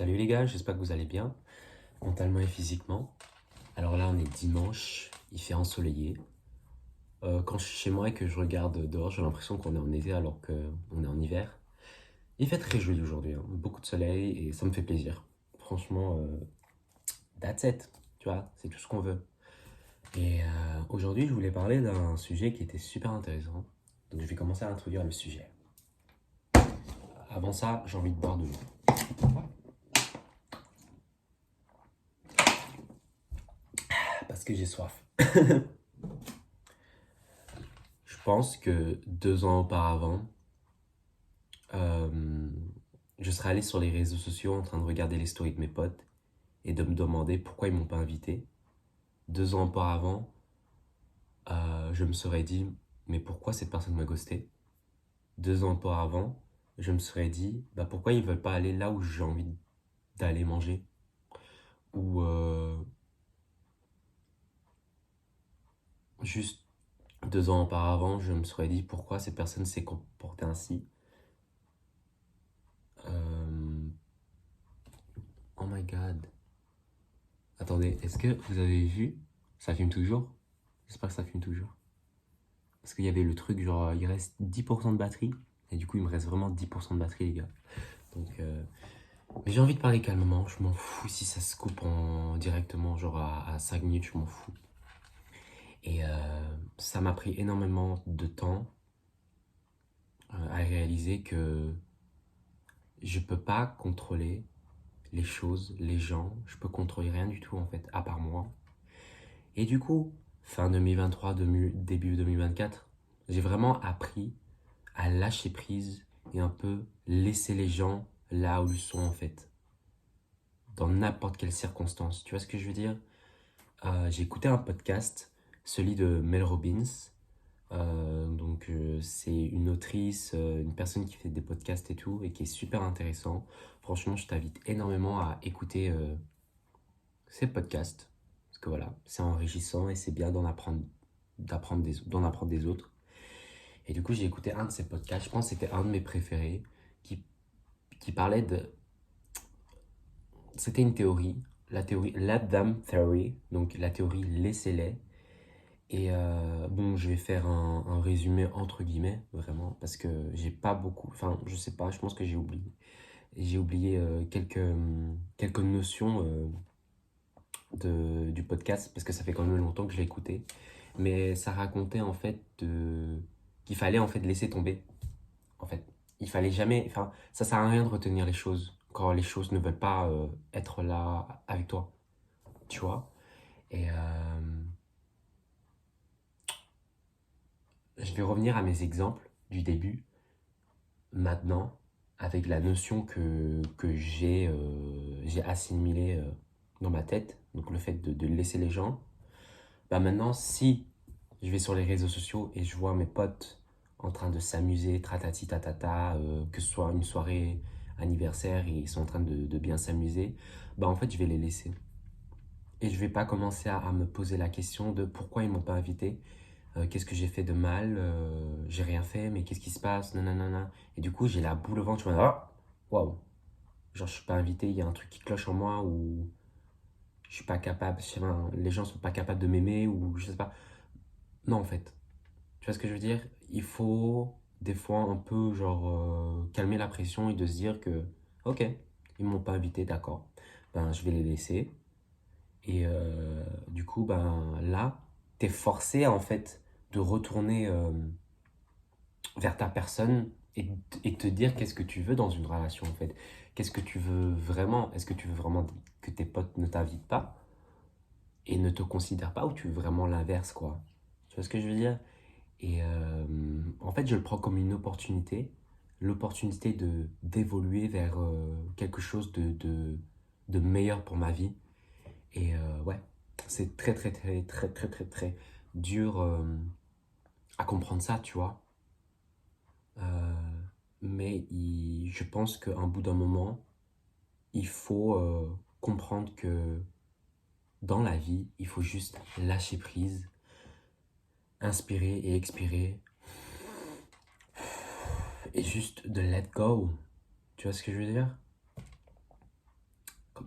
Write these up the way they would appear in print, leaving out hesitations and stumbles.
Salut les gars, j'espère que vous allez bien, mentalement et physiquement. Alors là, on est dimanche, il fait ensoleillé. Quand je suis chez moi et que je regarde dehors, j'ai l'impression qu'on est en été alors qu'on est en hiver. Il fait très joli aujourd'hui, hein, beaucoup de soleil et ça me fait plaisir. Franchement, that's it, tu vois, c'est tout ce qu'on veut. Et aujourd'hui, je voulais parler d'un sujet qui était super intéressant. Donc je vais commencer à introduire le sujet. Avant ça, j'ai envie de boire de l'eau, parce que j'ai soif. Je pense que 2 ans auparavant, euh, je serais allé sur les réseaux sociaux en train de regarder les stories de mes potes et de me demander pourquoi ils m'ont pas invité. 2 ans auparavant, je me serais dit, mais pourquoi cette personne m'a ghosté? 2 ans auparavant, je me serais dit, bah pourquoi ils veulent pas aller là où j'ai envie d'aller manger? Ou juste 2 ans auparavant, je me serais dit pourquoi cette personne s'est comportée ainsi. Euh, Oh my god. Attendez, est-ce que vous avez vu? Ça filme toujours? J'espère que ça filme toujours. Parce qu'il y avait le truc, genre, il reste 10% de batterie. Et du coup, il me reste vraiment 10% de batterie, les gars. Donc, mais j'ai envie de parler calmement. Je m'en fous si ça se coupe directement, genre à 5 minutes, je m'en fous. Et ça m'a pris énormément de temps à réaliser que je peux pas contrôler les choses, les gens. Je peux contrôler rien du tout, en fait, à part moi. Et du coup, fin 2023, début 2024, j'ai vraiment appris à lâcher prise et un peu laisser les gens là où ils sont en fait, dans n'importe quelle circonstance. Tu vois ce que je veux dire? J'ai écouté un podcast, celui de Mel Robbins. C'est une autrice, une personne qui fait des podcasts et tout, et qui est super intéressant. Franchement, je t'invite énormément à écouter ces podcasts, parce que voilà, c'est enrichissant et c'est bien d'en apprendre des autres. Et du coup, j'ai écouté un de ces podcasts, je pense que c'était un de mes préférés, qui, qui parlait de... C'était une théorie, la théorie Let Them Theory, donc la théorie laissez-les. Et bon, je vais faire un résumé entre guillemets, vraiment, parce que j'ai pas beaucoup, enfin, je sais pas, je pense que j'ai oublié. J'ai oublié quelques notions du podcast, parce que ça fait quand même longtemps que je l'ai écouté. Mais ça racontait en fait qu'il fallait en fait laisser tomber. En fait, il fallait jamais, enfin, ça sert à rien de retenir les choses quand les choses ne veulent pas être là avec toi, tu vois. Et je vais revenir à mes exemples du début, maintenant, avec la notion que j'ai assimilée dans ma tête, donc le fait de laisser les gens. Bah maintenant, si je vais sur les réseaux sociaux et je vois mes potes en train de s'amuser, tratati tatata, que ce soit une soirée anniversaire et ils sont en train de bien s'amuser, bah en fait, je vais les laisser. Et je vais pas commencer à me poser la question de pourquoi ils m'ont pas invité, qu'est-ce que j'ai fait de mal, j'ai rien fait, mais qu'est-ce qui se passe, nanana. Et du coup, j'ai la boule au ventre, je me dis, ah, waouh, genre je suis pas invité, il y a un truc qui cloche en moi ou je suis pas capable, je sais pas, les gens sont pas capables de m'aimer ou je sais pas. Non, en fait. Tu vois ce que je veux dire? Il faut des fois un peu genre calmer la pression et de se dire que ok, ils m'ont pas invité, d'accord. Ben je vais les laisser. Et du coup, ben là, t'es forcé en fait de retourner vers ta personne et te dire qu'est-ce que tu veux dans une relation en fait. Qu'est-ce que tu veux vraiment? Est-ce que tu veux vraiment que tes potes ne t'invitent pas et ne te considèrent pas ou tu veux vraiment l'inverse quoi? Tu vois ce que je veux dire? Et en fait, je le prends comme une opportunité, l'opportunité d'évoluer vers quelque chose de meilleur pour ma vie. Et ouais, c'est très, très, très, très, très, très, très dur à comprendre ça, tu vois. Mais je pense qu'à un bout d'un moment, il faut comprendre que dans la vie, il faut juste lâcher prise, inspirer et expirer, et juste de let go. Tu vois ce que je veux dire?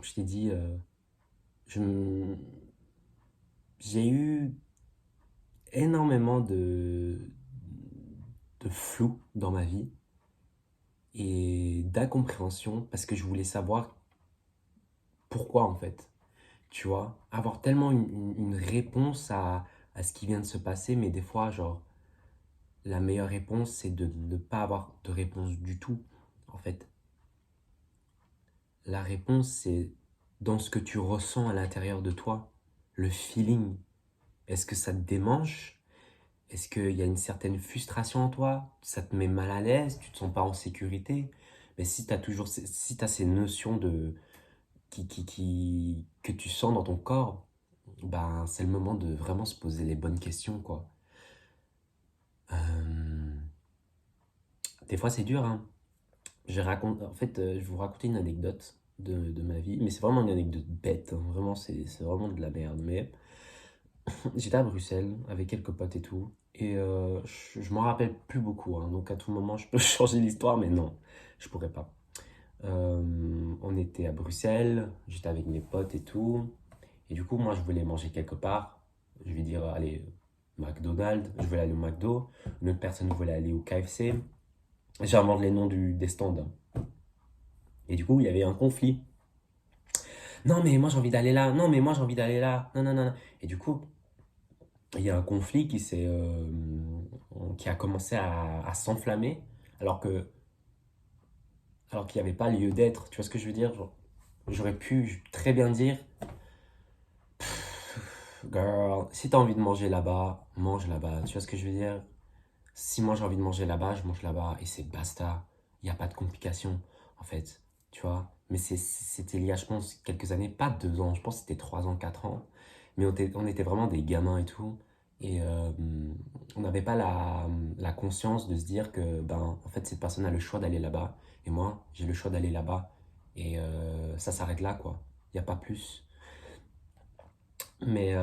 je t'ai dit, je j'ai eu énormément de flou dans ma vie et d'incompréhension parce que je voulais savoir pourquoi en fait. Tu vois, avoir tellement une réponse à ce qui vient de se passer, mais des fois, genre, la meilleure réponse, c'est de ne pas avoir de réponse du tout, en fait. La réponse, c'est dans ce que tu ressens à l'intérieur de toi, le feeling. Est-ce que ça te démange? Est-ce qu'il y a une certaine frustration en toi? Ça te met mal à l'aise? Tu te sens pas en sécurité? Mais si tu as toujours, si tu ces notions que tu sens dans ton corps, ben, c'est le moment de vraiment se poser les bonnes questions, quoi. Euh, des fois, c'est dur, hein. Je vais vous raconter une anecdote de ma vie, mais c'est vraiment une anecdote bête, hein. Vraiment, c'est vraiment de la merde. Mais j'étais à Bruxelles avec quelques potes et tout, et je m'en rappelle plus beaucoup, hein. Donc à tout moment, je peux changer l'histoire, mais non, je pourrais pas. On était à Bruxelles, j'étais avec mes potes et tout, et du coup, moi, je voulais manger quelque part. Je vais dire, allez, McDonald's, je voulais aller au McDo. Une autre personne voulait aller au KFC. J'invente les noms des stands. Et du coup, il y avait un conflit. Non, mais moi j'ai envie d'aller là. Non, mais moi j'ai envie d'aller là. Non, non, non, non. Et du coup, il y a un conflit qui a commencé à s'enflammer alors que, alors qu'il n'y avait pas lieu d'être. Tu vois ce que je veux dire? Genre, j'aurais pu très bien dire, girl, si t'as envie de manger là-bas, mange là-bas. Tu vois ce que je veux dire? Si moi j'ai envie de manger là-bas, je mange là-bas et c'est basta. Il n'y a pas de complications, en fait. Tu vois? Mais c'était il y a, je pense, quelques années, pas 2 ans, je pense que c'était 3 ans, 4 ans. Mais on était vraiment des gamins et tout. Et on n'avait pas la conscience de se dire que, ben, en fait, cette personne a le choix d'aller là-bas. Et moi, j'ai le choix d'aller là-bas. Et ça s'arrête là, quoi. Il n'y a pas plus. Mais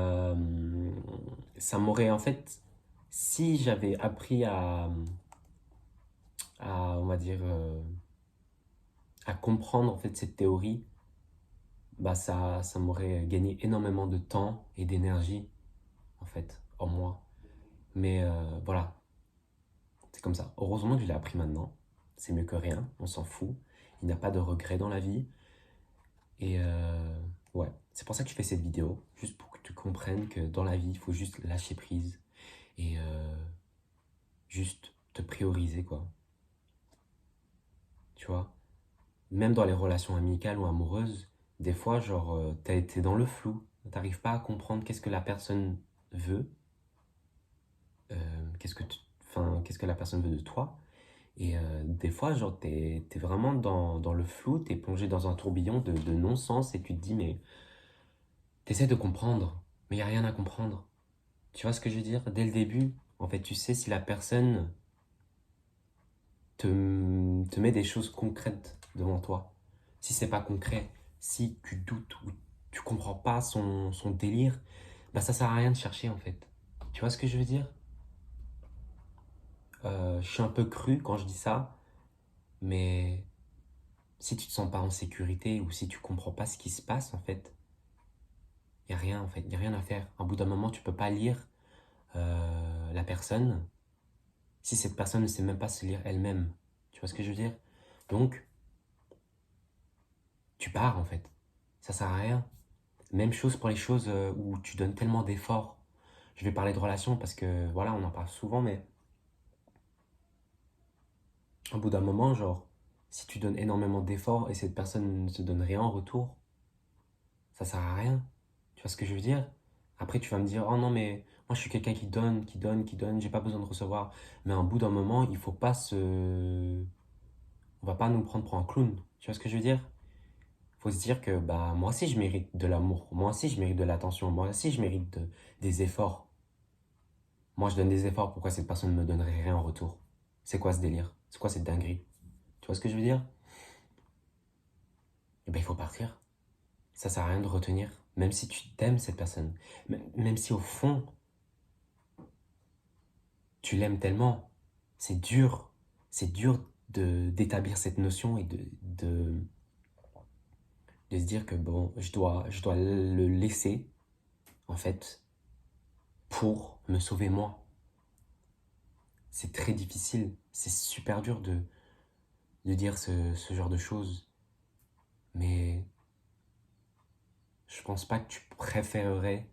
ça m'aurait, en fait, si j'avais appris on va dire, à comprendre en fait cette théorie, bah ça m'aurait gagné énormément de temps et d'énergie en fait en moi. Mais voilà, c'est comme ça. Heureusement que je l'ai appris maintenant. C'est mieux que rien, on s'en fout. Il n'y a pas de regret dans la vie. Et ouais, c'est pour ça que je fais cette vidéo, juste pour que tu comprennes que dans la vie, il faut juste lâcher prise et juste te prioriser, quoi. Tu vois? Même dans les relations amicales ou amoureuses, des fois, genre, t'es dans le flou, t'arrives pas à comprendre qu'est-ce que la personne veut, qu'est-ce que la personne veut de toi. Et des fois, genre, t'es vraiment dans le flou, t'es plongé dans un tourbillon de non-sens et tu te dis, mais t'essaies de comprendre, mais il n'y a rien à comprendre. Tu vois ce que je veux dire? Dès le début, en fait, tu sais si la personne te met des choses concrètes devant toi. Si c'est pas concret, si tu doutes ou tu comprends pas son délire, bah ça sert à rien de chercher en fait. Tu vois ce que je veux dire? Je suis un peu cru quand je dis ça, mais si tu te sens pas en sécurité ou si tu comprends pas ce qui se passe en fait, y a rien en fait, y a rien à faire. Au bout d'un moment, tu peux pas lire la personne si cette personne ne sait même pas se lire elle-même. Tu vois ce que je veux dire? Donc, tu pars en fait. Ça sert à rien. Même chose pour les choses où tu donnes tellement d'efforts. Je vais parler de relations parce que voilà, on en parle souvent, mais au bout d'un moment, genre, si tu donnes énormément d'efforts et cette personne ne te donne rien en retour, ça sert à rien. Tu vois ce que je veux dire? Après, tu vas me dire, oh non, mais moi je suis quelqu'un qui donne, qui donne, qui donne, j'ai pas besoin de recevoir. Mais au bout d'un moment, il faut pas se. On va pas nous prendre pour un clown. Tu vois ce que je veux dire? Faut se dire que bah moi aussi je mérite de l'amour, moi aussi je mérite de l'attention, moi aussi je mérite des efforts. Moi, je donne des efforts, pourquoi cette personne ne me donnerait rien en retour? C'est quoi ce délire? C'est quoi cette dinguerie? Tu vois ce que je veux dire? Eh ben, il faut partir. Ça sert à rien de retenir. Même si tu t'aimes cette personne. Même si au fond, tu l'aimes tellement. C'est dur. C'est dur d'établir cette notion et de se dire que bon, je dois le laisser, en fait, pour me sauver moi. C'est très difficile, c'est super dur de dire ce genre de choses, mais je pense pas que tu préférerais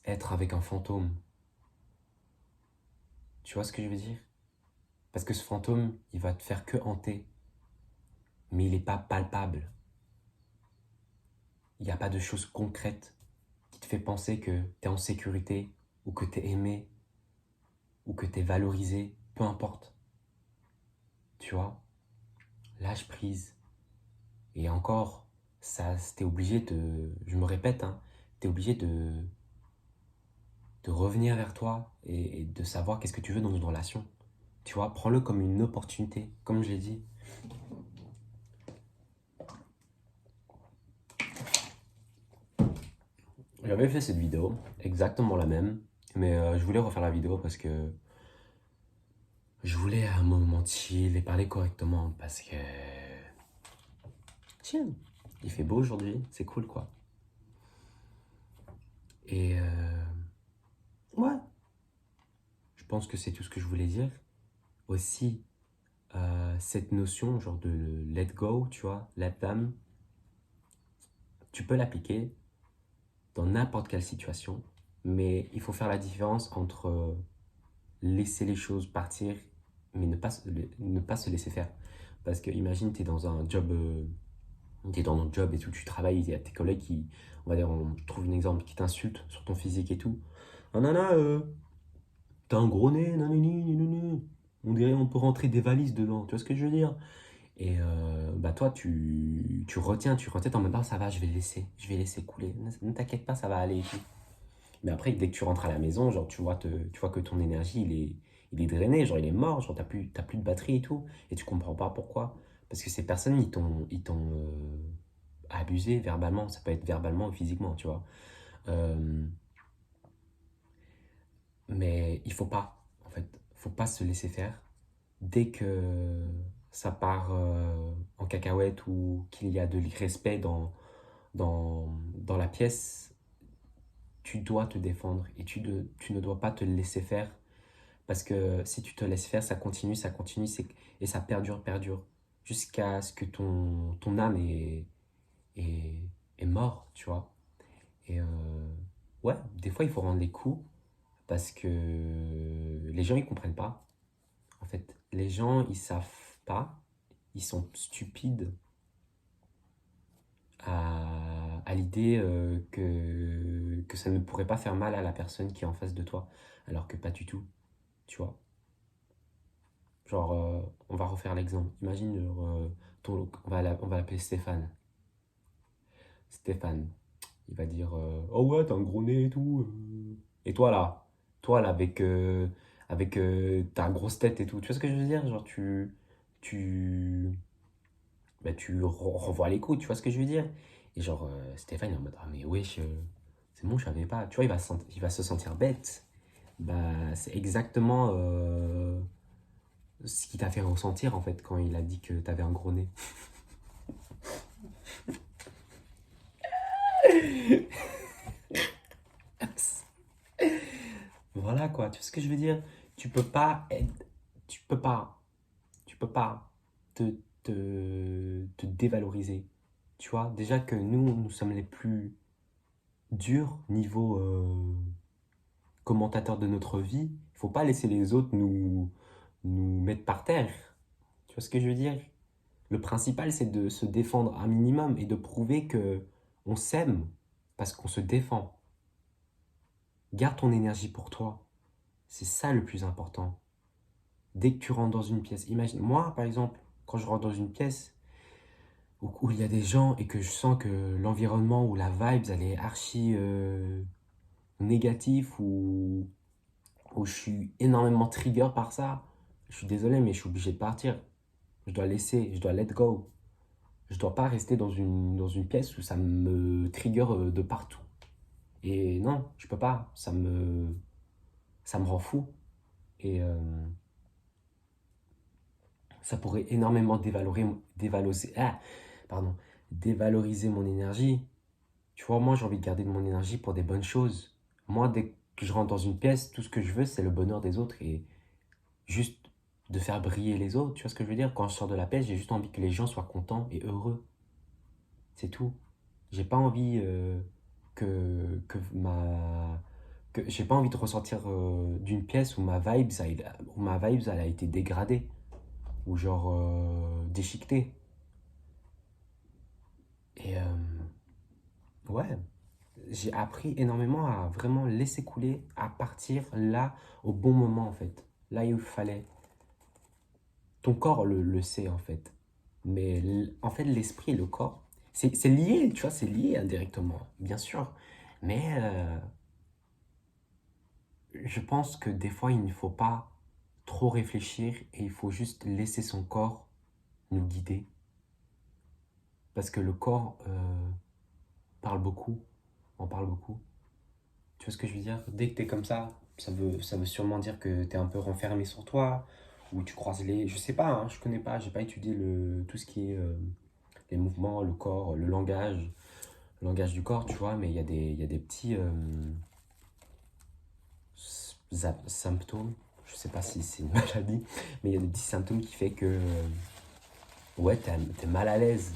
être avec un fantôme. Tu vois ce que je veux dire? Parce que ce fantôme, il va te faire que hanter, mais il n'est pas palpable. Il n'y a pas de choses concrètes qui te fait penser que tu es en sécurité, ou que tu es aimé, ou que tu es valorisé, peu importe. Tu vois? Lâche prise. Et encore, ça, t'es obligé de, je me répète, hein, t'es obligé de revenir vers toi et de savoir qu'est-ce que tu veux dans une relation. Tu vois, prends-le comme une opportunité, comme je l'ai dit. J'avais fait cette vidéo, exactement la même, mais je voulais refaire la vidéo parce que je voulais un moment chill et parler correctement parce que... Chill. Il fait beau aujourd'hui, c'est cool quoi. Et ouais, je pense que c'est tout ce que je voulais dire. Aussi, cette notion genre de let go, tu vois, let them, tu peux l'appliquer dans n'importe quelle situation, mais il faut faire la différence entre laisser les choses partir, mais ne pas se laisser faire. Parce que imagine, tu es dans un job, tu es dans ton job et tout, tu travailles, il y a tes collègues qui, on va dire, on trouve un exemple, qui t'insultent sur ton physique et tout. Ah nana, t'as un gros nez, nanani, nanani. On dirait on peut rentrer des valises dedans, tu vois ce que je veux dire? Et bah toi, tu retiens en mode, ah, ça va, je vais laisser couler. Ne t'inquiète pas, ça va aller et tout. Mais après, dès que tu rentres à la maison, genre, tu vois que ton énergie, il est drainé, genre, il est mort, genre, t'as plus de batterie et tout. Et tu comprends pas pourquoi. Parce que ces personnes, ils t'ont abusé verbalement. Ça peut être verbalement ou physiquement, tu vois. Euh, mais il faut pas, en fait. Faut pas se laisser faire. Dès que ça part en cacahuète ou qu'il y a de l'irrespect dans la pièce, tu dois te défendre et tu ne dois pas te laisser faire. Parce que si tu te laisses faire, ça continue, et ça perdure, perdure, jusqu'à ce que ton âme est, est mort, tu vois. Et ouais, des fois, il faut rendre les coups, parce que les gens, ils comprennent pas. En fait, les gens, ils savent pas, ils sont stupides à l'idée que ça ne pourrait pas faire mal à la personne qui est en face de toi, alors que pas du tout, tu vois. Genre, on va refaire l'exemple. Imagine, genre, on va l'appeler Stéphane. Stéphane, il va dire oh ouais, t'as un gros nez et tout. Et toi là, avec ta grosse tête et tout. Tu vois ce que je veux dire? Genre, tu, bah, revois les coups, tu vois ce que je veux dire? Et genre, Stéphane, il est en mode ah, mais wesh, c'est bon, je savais pas. Tu vois, il va se sentir bête. Bah, c'est exactement ce qui t'a fait ressentir en fait quand il a dit que t'avais un gros nez. Voilà quoi, tu vois ce que je veux dire? Tu peux pas être, tu peux pas, tu peux pas te dévaloriser. Tu vois, déjà que nous sommes les plus durs niveau commentateurs de notre vie. Il faut pas laisser les autres nous mettre par terre. Tu vois ce que je veux dire? Le principal, c'est de se défendre un minimum et de prouver que on s'aime parce qu'on se défend. Garde ton énergie pour toi. C'est ça le plus important. Dès que tu rentres dans une pièce, imagine, moi par exemple, quand je rentre dans une pièce où il y a des gens et que je sens que l'environnement ou la vibe, elle est archi négatif ou je suis énormément trigger par ça, je suis désolé, mais je suis obligé de partir. Je dois laisser, je dois let go. Je dois pas rester dans une pièce où ça me trigger de partout. Et non, je peux pas. Ça me rend fou. Et ça pourrait énormément dévaloriser, pardon, dévaloriser mon énergie. Tu vois, moi, j'ai envie de garder de mon énergie pour des bonnes choses. Moi, dès que je rentre dans une pièce, tout ce que je veux, c'est le bonheur des autres et juste de faire briller les autres. Tu vois ce que je veux dire? Quand je sors de la pièce, j'ai juste envie que les gens soient contents et heureux. C'est tout. J'ai pas envie j'ai pas envie de ressortir d'une pièce où ma vibes elle a été dégradée ou genre déchiquetée. Et ouais, j'ai appris énormément à vraiment laisser couler, à partir là au bon moment en fait, là où il fallait. Ton corps le sait en fait, mais en fait l'esprit et le corps, c'est lié, tu vois, c'est lié indirectement, bien sûr, mais je pense que des fois il ne faut pas trop réfléchir et il faut juste laisser son corps nous guider, parce que le corps parle beaucoup, on parle beaucoup. Tu vois ce que je veux dire? Dès que t'es comme ça veut sûrement dire que t'es un peu renfermé sur toi, ou tu croises les... Je sais pas, hein, je connais pas, j'ai pas étudié tout ce qui est les mouvements, le corps, le langage du corps, tu vois, mais il y a des petits symptômes, je sais pas si c'est une maladie, mais il y a des petits symptômes qui fait que, ouais, t'es mal à l'aise,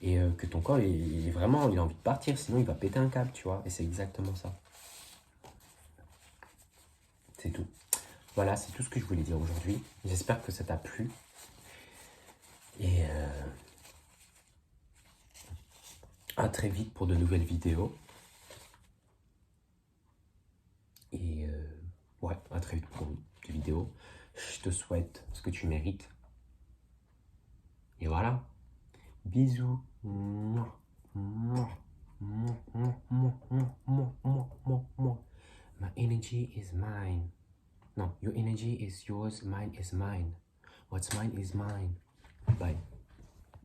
et que ton corps, il est vraiment, il a envie de partir, sinon il va péter un câble, tu vois, et c'est exactement ça. C'est tout. Voilà, c'est tout ce que je voulais dire aujourd'hui. J'espère que ça t'a plu. Et à très vite pour de nouvelles vidéos. Et ouais, à très vite pour des vidéos. Je te souhaite ce que tu mérites. Et voilà. Bisous. Mouah, mouah, mouah, mouah, mouah, mouah, mouah, mouah, mouah. My energy is mine. No, your energy is yours, mine is mine. What's mine is mine. Bye.